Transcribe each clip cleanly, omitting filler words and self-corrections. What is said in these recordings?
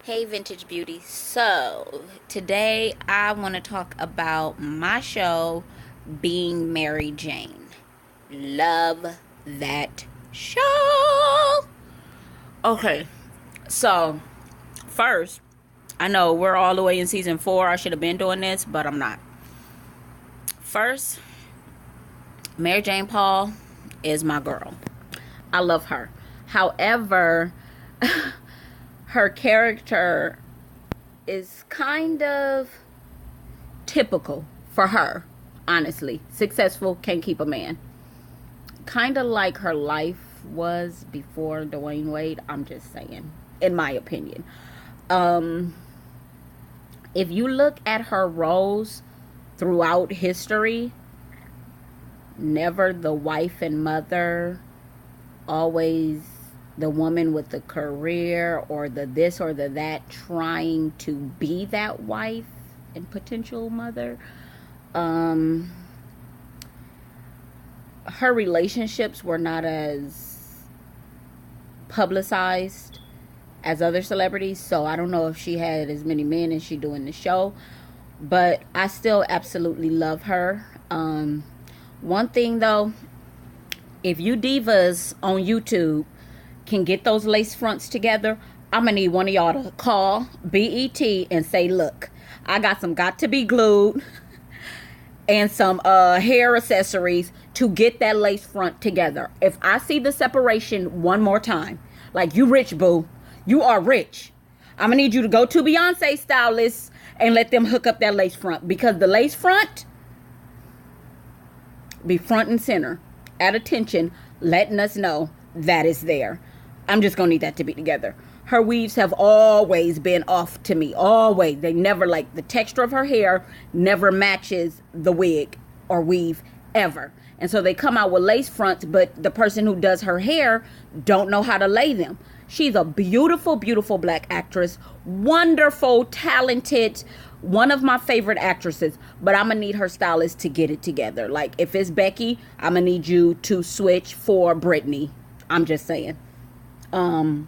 Hey Vintage Beauty. So today I want to talk about my show, Being Mary Jane. Love that show. Okay, so first, I know we're all the way in season 4. I should have been doing this, but I'm not. First, Mary Jane Paul is my girl. I love her. However, her character is kind of typical for her, honestly. Successful, can't keep a man. Kind of like her life was before Dwayne Wade, I'm just saying, in my opinion. If you look at her roles throughout history, never the wife and mother, always the woman with the career or the this or the that, trying to be that wife and potential mother. Her relationships were not as publicized as other celebrities, so I don't know if she had as many men as she do in the show, but I still absolutely love her. One thing though, if you divas on YouTube can get those lace fronts together, I'm gonna need one of y'all to call BET and say, look, I got some got to be glued and some hair accessories to get that lace front together. If I see the separation one more time, like, you rich, boo, you are rich, I'm gonna need you to go to Beyonce stylists and let them hook up that lace front, because the lace front be front and center at attention, letting us know that is there. I'm just gonna need that to be together. Her weaves have always been off to me, always. They never, like, the texture of her hair never matches the wig or weave ever, and so they come out with lace fronts, but the person who does her hair don't know how to lay them. She's a beautiful, beautiful black actress, wonderful, talented, one of my favorite actresses, but I'm gonna need her stylist to get it together. Like, if it's Becky, I'm gonna need you to switch for Brittany. I'm just saying. Her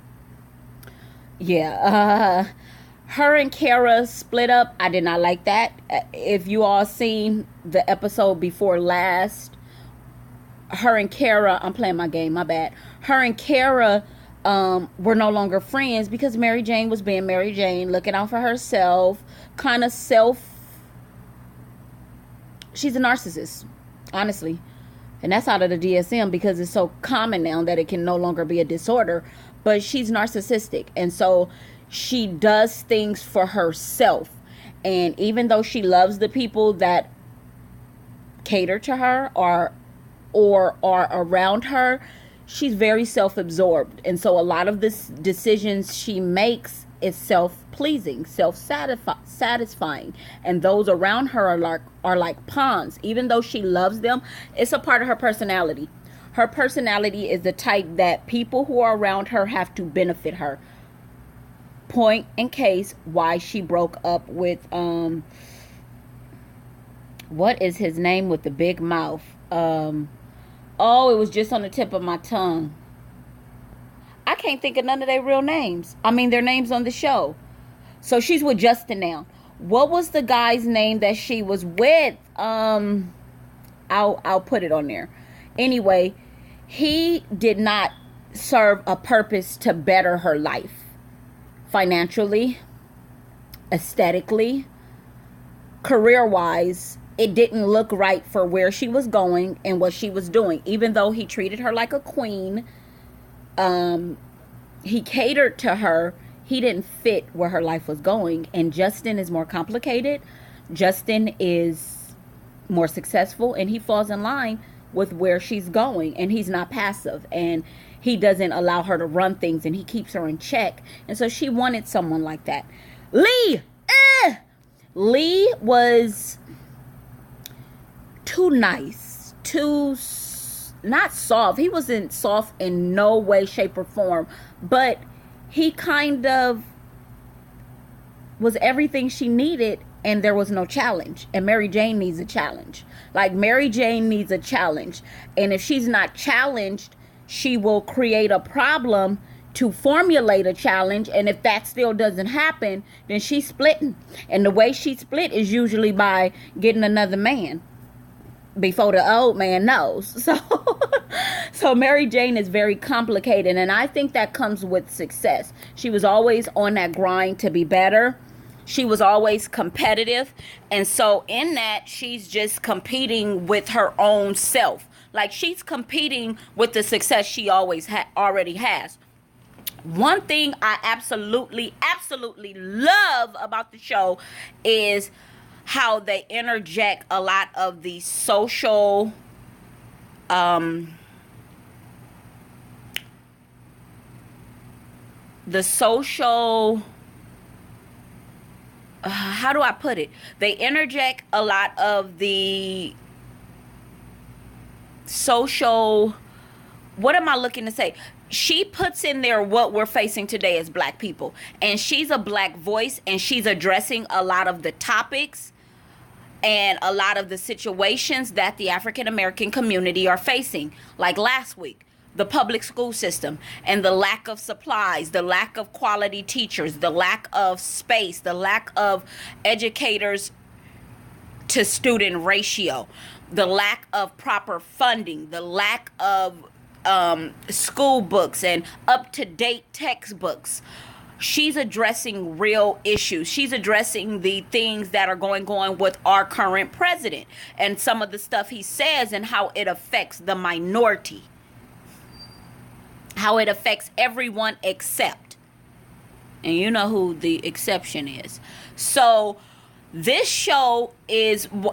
and Kara split up. I did not like that. If you all seen the episode before last, her and Kara, I'm playing my game, my bad. Her and Kara were no longer friends because Mary Jane was being Mary Jane, looking out for herself, kind of she's a narcissist, honestly. And that's out of the DSM because it's so common now that it can no longer be a disorder. But she's narcissistic, and so she does things for herself. And even though she loves the people that cater to her or are around her, she's very self-absorbed. And so a lot of the decisions she makes is self-pleasing, self-satisfying, and those around her are like pawns. Even though she loves them, it's a part of her personality. Her personality is the type that people who are around her have to benefit her. Point in case why she broke up with what is his name with the big mouth? It was just on the tip of my tongue. I can't think of none of their real names. I mean, their names on the show. So she's with Justin now. What was the guy's name that she was with? I'll put it on there. Anyway, he did not serve a purpose to better her life. Financially, aesthetically, career-wise, it didn't look right for where she was going and what she was doing. Even though he treated her like a queen, he catered to her, he didn't fit where her life was going. And Justin is more complicated. Justin is more successful, and he falls in line with where she's going, and he's not passive, and he doesn't allow her to run things, and he keeps her in check. And so she wanted someone like that. Lee was too nice, too not soft. He wasn't soft in no way, shape, or form, but he kind of was everything she needed, and there was no challenge. And Mary Jane needs a challenge. Like, Mary Jane needs a challenge, and if she's not challenged, she will create a problem to formulate a challenge, and if that still doesn't happen, then she's splitting. And the way she split is usually by getting another man before the old man knows. So Mary Jane is very complicated, and I think that comes with success. She was always on that grind to be better. She was always competitive, and so in that, she's just competing with her own self. Like, she's competing with the success she already has. One thing I absolutely love about the show is how they interject a lot of the social how do I put it? They interject a lot of the social, what am I looking to say? She puts in there what we're facing today as black people. And she's a black voice, and she's addressing a lot of the topics and a lot of the situations that the African American community are facing. Like last week, the public school system and the lack of supplies, the lack of quality teachers, the lack of space, the lack of educators to student ratio, the lack of proper funding, the lack of school books and up-to-date textbooks. She's addressing real issues. She's addressing the things that are going on with our current president and some of the stuff he says and how it affects the minority, how it affects everyone except, and you know who the exception is. So this show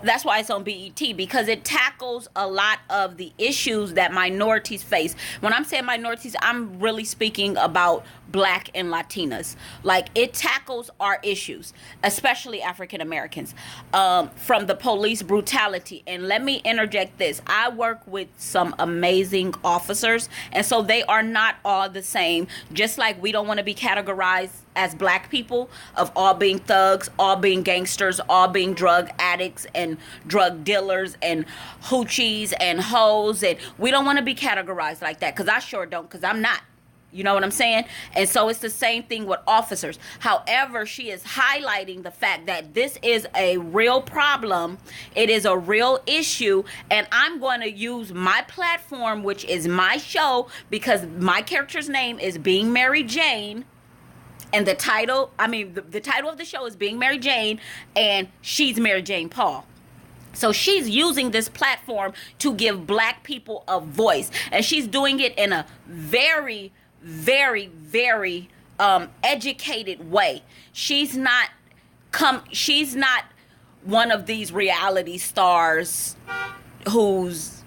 that's why it's on BET, because it tackles a lot of the issues that minorities face. When I'm saying minorities, I'm really speaking about black and Latinas. Like, it tackles our issues, especially African Americans, from the police brutality. And let me interject this. I work with some amazing officers, and so they are not all the same. Just like we don't want to be categorized as black people of all being thugs, all being gangsters, all being drug addicts and drug dealers and hoochies and hoes, and we don't want to be categorized like that, because I sure don't, because I'm not. You know what I'm saying? And so it's the same thing with officers. However, she is highlighting the fact that this is a real problem. It is a real issue. And I'm going to use my platform, which is my show, because my character's name is Being Mary Jane. And the title of the show is Being Mary Jane, and she's Mary Jane Paul. So she's using this platform to give black people a voice. And she's doing it in a very, very, very educated way. She's not one of these reality stars who's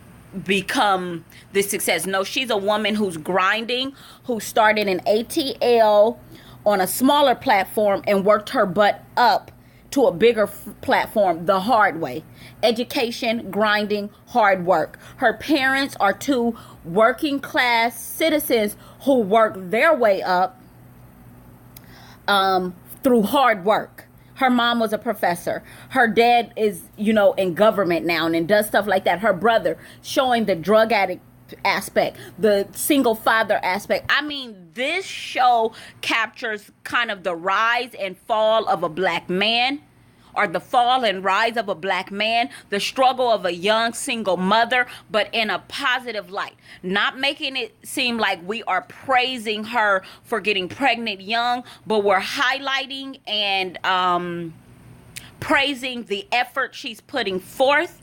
become this success. No, she's a woman who's grinding, who started in ATL on a smaller platform and worked her butt up to a bigger platform the hard way. Education, grinding, hard work. Her parents are two working class citizens who work their way up through hard work. Her mom was a professor. Her dad is, in government now and does stuff like that. Her brother, showing the drug addict aspect, the single father aspect. I mean, this show captures kind of the rise and fall of a black man, or the fall and rise of a black man, the struggle of a young single mother, but in a positive light. Not making it seem like we are praising her for getting pregnant young, but we're highlighting and praising the effort she's putting forth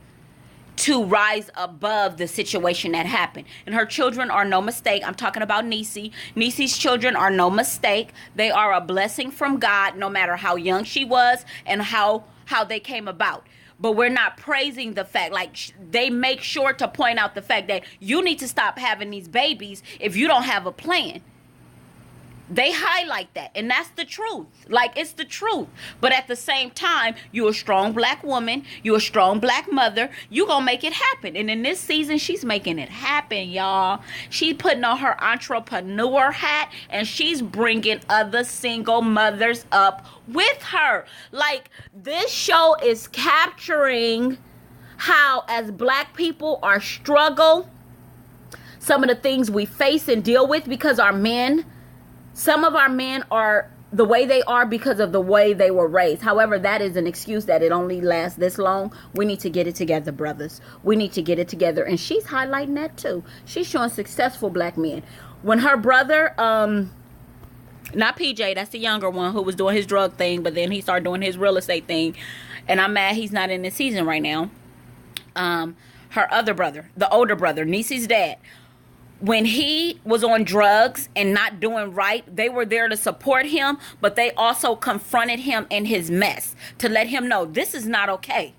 to rise above the situation that happened. And her children are no mistake. I'm talking about Niecy. Niecy's children are no mistake. They are a blessing from God, no matter how young she was and how they came about. But we're not praising the fact, like, they make sure to point out the fact that you need to stop having these babies if you don't have a plan. They highlight that, and that's the truth. Like, it's the truth. But at the same time, you're a strong black woman. You're a strong black mother. You gonna make it happen. And in this season, she's making it happen, y'all. She's putting on her entrepreneur hat, and she's bringing other single mothers up with her. Like, this show is capturing how, as black people, our struggle, some of the things we face and deal with because our men Some of our men are the way they are because of the way they were raised. However, that is an excuse that it only lasts this long. We need to get it together, brothers. We need to get it together. And she's highlighting that too. She's showing successful black men. When her brother, not PJ, that's the younger one who was doing his drug thing, but then he started doing his real estate thing. And I'm mad he's not in this season right now. Her other brother, the older brother, Niecy's dad, when he was on drugs and not doing right, they were there to support him, but they also confronted him in his mess to let him know this is not okay.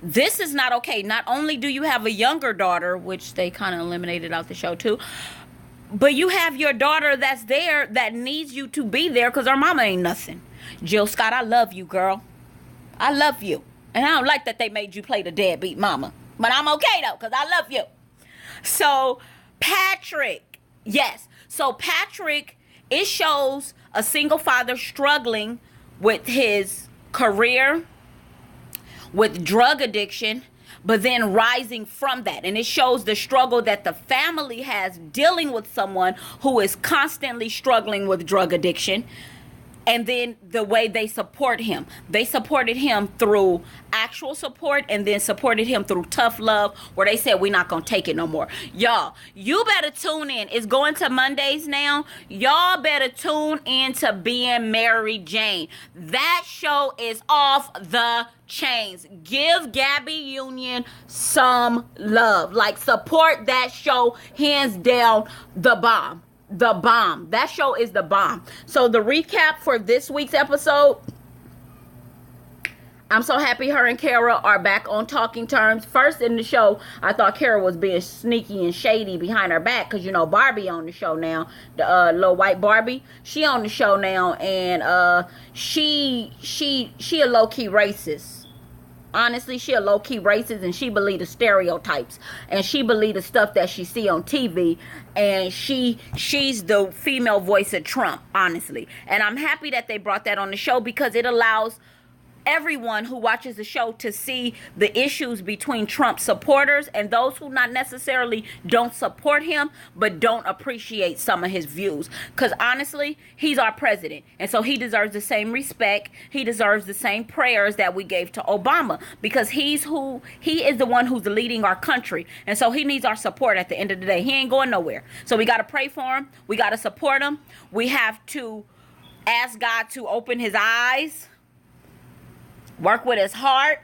This is not okay. Not only do you have a younger daughter, which they kind of eliminated out the show too, but you have your daughter that's there that needs you to be there because her mama ain't nothing. Jill Scott, I love you, girl. I love you. And I don't like that they made you play the deadbeat mama. But I'm okay, though, because I love you. So, Patrick. Yes. So, Patrick, it shows a single father struggling with his career, with drug addiction, but then rising from that. And it shows the struggle that the family has dealing with someone who is constantly struggling with drug addiction. And then the way they support him. They supported him through actual support and then supported him through tough love where they said, we're not going to take it no more. Y'all, you better tune in. It's going to Mondays now. Y'all better tune in to Being Mary Jane. That show is off the chains. Give Gabby Union some love. Like, support that show. Hands down, the bomb. The bomb. That show is the bomb. So the recap for this week's episode, I'm so happy her and Kara are back on talking terms. First in the show, I thought Kara was being sneaky and shady behind her back because, you know, Barbie on the show now. The little white Barbie. She on the show now, and she a low-key racist. Honestly, she a low-key racist, and she believe the stereotypes, and she believe the stuff that she see on TV, and she's the female voice of Trump, honestly. And I'm happy that they brought that on the show because it allows everyone who watches the show to see the issues between Trump supporters and those who not necessarily don't support him but don't appreciate some of his views, because honestly, he's our president, and so he deserves the same respect. He deserves the same prayers that we gave to Obama, because he is the one who's leading our country, and so he needs our support at the end of the day. He ain't going nowhere, so we got to pray for him. We got to support him. We have to ask God to open his eyes, work with his heart,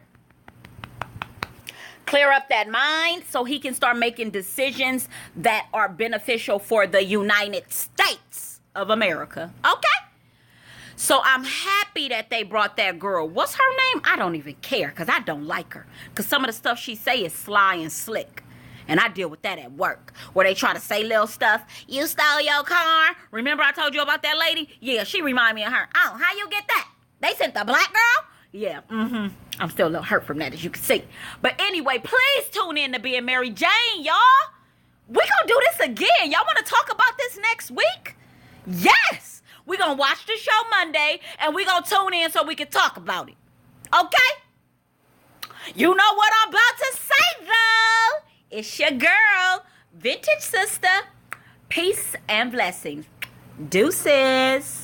clear up that mind so he can start making decisions that are beneficial for the United States of America. Okay? So I'm happy that they brought that girl. What's her name? I don't even care because I don't like her. Because some of the stuff she say is sly and slick. And I deal with that at work, where they try to say little stuff. You stole your car. Remember I told you about that lady? Yeah, she remind me of her. Oh, how you get that? They sent the black girl? Yeah, I'm still a little hurt from that, as you can see. But anyway, please tune in to Being Mary Jane, y'all. We gonna do this again. Y'all want to talk about this next week? Yes. We gonna watch the show Monday, and we gonna tune in so we can talk about it. Okay? You know what I'm about to say, though. It's your girl, Vintage Sister. Peace and blessings. Deuces.